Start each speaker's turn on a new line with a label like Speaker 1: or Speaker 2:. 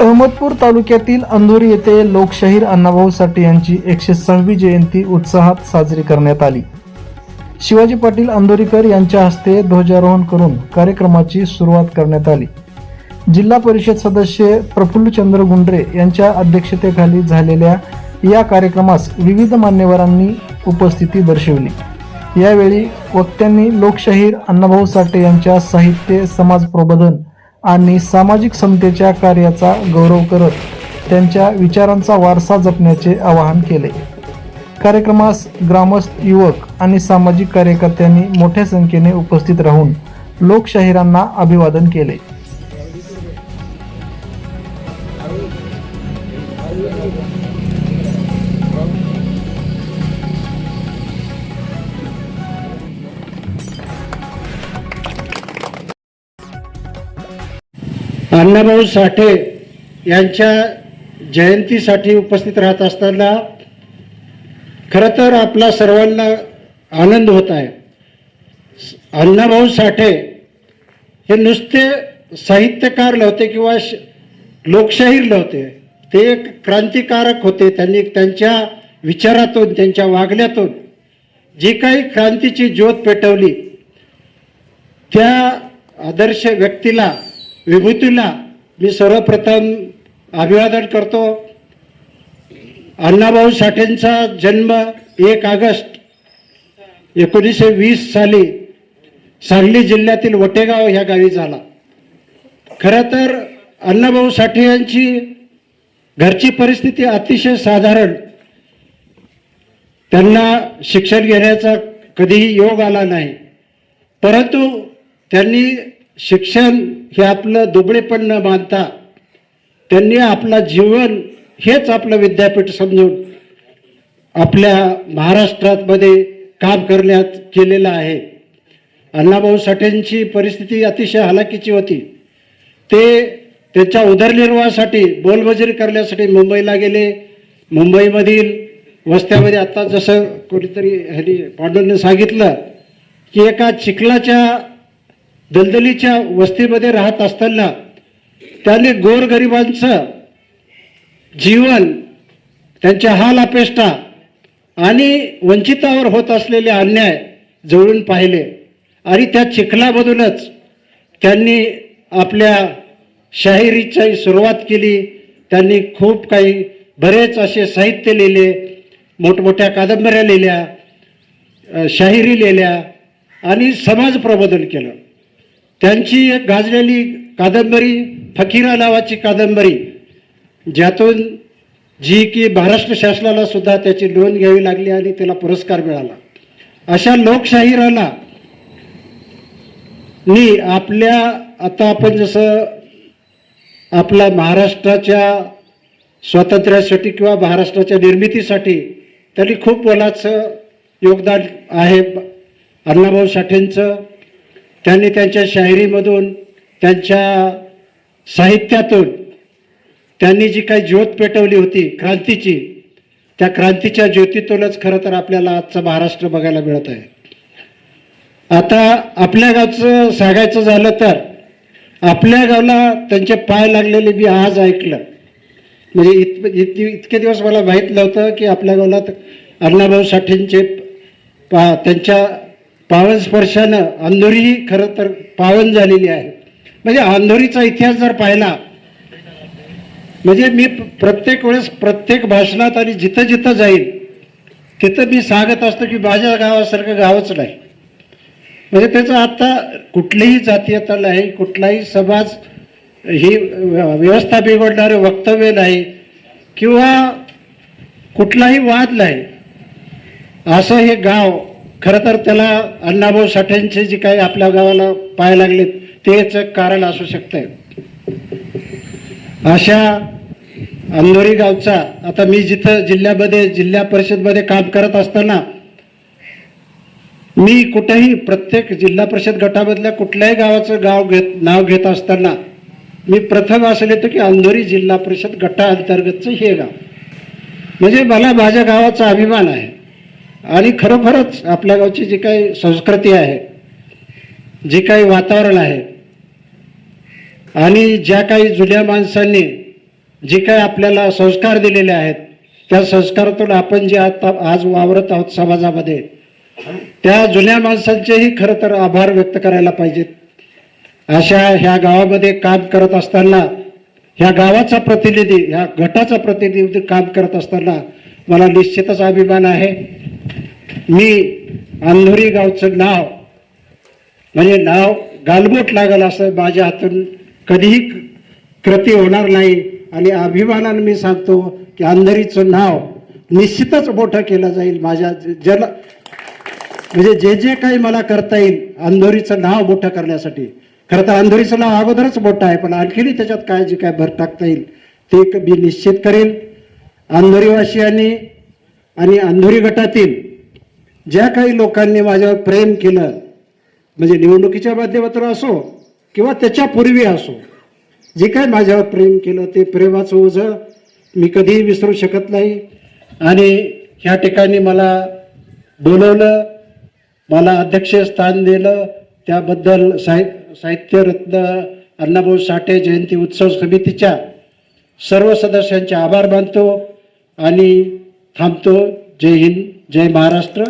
Speaker 1: अहमदपूर तालुक्यातील अंधोरी येथे लोकशाहीर अण्णाभाऊ साठे यांची 106वी जयंती उत्साहात साजरी करण्यात आली। शिवाजी पाटील अंधोरीकर यांच्या हस्ते ध्वजारोहण करून कार्यक्रमाची सुरुवात करण्यात आली। जिल्हा परिषद सदस्य प्रफुल्लचंद्र गुंडरे यांच्या अध्यक्षतेखाली झालेल्या या कार्यक्रमास विविध मान्यवरांनी उपस्थिती दर्शवली। यावेळी वक्त्यांनी लोकशाहीर अण्णाभाऊ साठे यांच्या साहित्य, समाज प्रबोधन आणि सामाजिक समतेच्या कार्याचा गौरव करत त्यांच्या विचारांचा वारसा जपण्याचे आवाहन केले। कार्यक्रमास ग्रामस्थ, युवक आणि सामाजिक कार्यकर्त्यांनी मोठ्या संख्येने उपस्थित राहून लोकशाहीरांना अभिवादन केले।
Speaker 2: अण्णाभाऊ साठे यांच्या जयंतीसाठी उपस्थित राहत असताना खरं तर आपला सर्वांना आनंद होत आहे। अण्णाभाऊ साठे हे नुसते साहित्यकार नव्हते किंवा लोकशाहीर नव्हते, ते एक क्रांतिकारक होते। त्यांनी त्यांच्या विचारातून, त्यांच्या वागण्यातून जी काही क्रांतीची ज्योत पेटवली, त्या आदर्श व्यक्तीला, विभूतीला मी सर्वप्रथम अभिवादन करतो। अण्णाभाऊ साठेंचा जन्म 1 ऑगस्ट 1920 साली सांगली जिल्ह्यातील वटेगाव ह्या गावी झाला। खरं तर अण्णाभाऊ साठे यांची घरची परिस्थिती अतिशय साधारण, त्यांना शिक्षण घेण्याचा कधीही योग आला नाही, परंतु त्यांनी शिक्षण हे आपलं दुबळेपण न मानता त्यांनी आपला जीवन हेच आपलं विद्यापीठ समजून आपल्या महाराष्ट्रामध्ये काम करण्यात केलेलं आहे। अण्णाभाऊ साठेंची परिस्थिती अतिशय हलाखीची होती। ते त्यांच्या उदरनिर्वाहासाठी, मोलमजुरी करण्यासाठी मुंबईला गेले। मुंबईमधील वस्त्यामध्ये आता जसं कोणीतरी पांडूंनी सांगितलं की एका चिखलाच्या दलदलीच्या वस्तीमध्ये राहत असताना त्याने गोरगरिबांचं जीवन, त्यांच्या हाल अपेष्टा आणि वंचितावर होत असलेले अन्याय जवळून पाहिले आणि त्या चिखलामधूनच त्यांनी आपल्या शाहिरीची सुरुवात केली। त्यांनी खूप काही, बरेच असे साहित्य लिहिले, मोठमोठ्या कादंबऱ्या लिहिल्या, शाहिरी लिहिल्या आणि समाज प्रबोधन केलं। त्यांची एक गाजलेली कादंबरी फकीरा नावाची कादंबरी, ज्यातून जी की महाराष्ट्र शासनाला सुद्धा त्याची नोंद घ्यावी लागली आणि त्याला पुरस्कार मिळाला। अशा लोकशाहीराला नी आपल्या, आता आपण जसं आपला महाराष्ट्राच्या स्वातंत्र्यासाठी किंवा महाराष्ट्राच्या निर्मितीसाठी त्यांनी खूप मोलाचं योगदान आहे अण्णाभाऊ साठेंचं। त्यांनी त्यांच्या शाहिरीमधून, त्यांच्या साहित्यातून त्यांनी जी काही ज्योत पेटवली होती क्रांतीची, त्या क्रांतीच्या ज्योतीतूनच खरं तर आपल्याला आजचा महाराष्ट्र बघायला मिळत आहे। आता आपल्या गावचं सांगायचं झालं तर आपल्या गावला त्यांचे पाय लागलेले मी आज ऐकलं। म्हणजे इतके दिवस मला माहीत नव्हतं की आपल्या गावला अण्णाभाऊ साठेंचे त्यांच्या पावन स्पर्शानं अंधोरी ही खरं तर पावन झालेली आहे। म्हणजे अंधोरीचा इतिहास जर पाहिला, म्हणजे मी प्रत्येक वेळेस, प्रत्येक भाषणात आणि जिथं जिथं जाईल तिथं मी सांगत असतो की माझ्या गावासारखं गावच नाही। म्हणजे त्याचं आता कुठलीही जातीयता नाही, कुठलाही समाज ही व्यवस्था बिघडणारे वक्तव्य नाही किंवा कुठलाही वाद नाही, असं हे गाव खरं तर त्याला अण्णाभाऊ साठेंचे जे काही आपल्या गावाला पाय लागले तेच एक कारण असू शकते। अशा अंधोरी गावचा, आता मी जिथं जिल्ह्यामध्ये, जिल्हा परिषदमध्ये काम करत असताना मी कुठेही, प्रत्येक जिल्हा परिषद गटामधल्या कुठल्याही गावाचं नाव घेत असताना मी प्रथम असं लिहितो की अंधोरी जिल्हा परिषद गटाअंतर्गतचं हे गाव। म्हणजे मला माझ्या गावाचा अभिमान आहे आणि खरोखरच आपल्या गावची जी काही संस्कृती आहे, जे काही वातावरण आहे आणि ज्या काही जुन्या माणसांनी जे काय आपल्याला संस्कार दिलेले आहेत त्या संस्कारातून आपण जे आता आज वावरत आहोत समाजामध्ये, त्या जुन्या माणसांचेही खरं तर आभार व्यक्त करायला पाहिजेत. अशा ह्या गावामध्ये काम करत असताना, ह्या गावाचा प्रतिनिधी, ह्या गटाचा प्रतिनिधी काम करत असताना मला निश्चितच अभिमान आहे. मी अंधोरी गावचं नाव म्हणजे नाव गालबोट लागल असं माझ्या हातून कधीही कृती होणार नाही. आणि अभिमानाने मी सांगतो की अंधेरीचं नाव निश्चितच मोठं केलं जाईल. माझ्या म्हणजे जे जे काही मला करता येईल अंधोरीचं नाव मोठं करण्यासाठी. खरं तर अंधोरीचं नाव अगोदरच मोठं आहे, पण आणखीनही त्याच्यात काय जे काय भर टाकता येईल ते मी निश्चित करेन. अंधोरीवासियांनी आणि अंधोरी गटातील ज्या काही लोकांनी माझ्यावर प्रेम केलं, म्हणजे निवडणुकीच्या माध्यमातून असो किंवा त्याच्यापूर्वी असो, जे काय माझ्यावर प्रेम केलं ते प्रेमाचं ओझं मी कधीही विसरू शकत नाही. आणि ह्या ठिकाणी मला बोलवलं, मला अध्यक्षस्थान दिलं, त्याबद्दल साहित्यरत्न अण्णाभाऊ साठे जयंती उत्सव समितीच्या सर्व सदस्यांचे आभार मानतो आणि थांबतो. जय हिंद, जय महाराष्ट्र.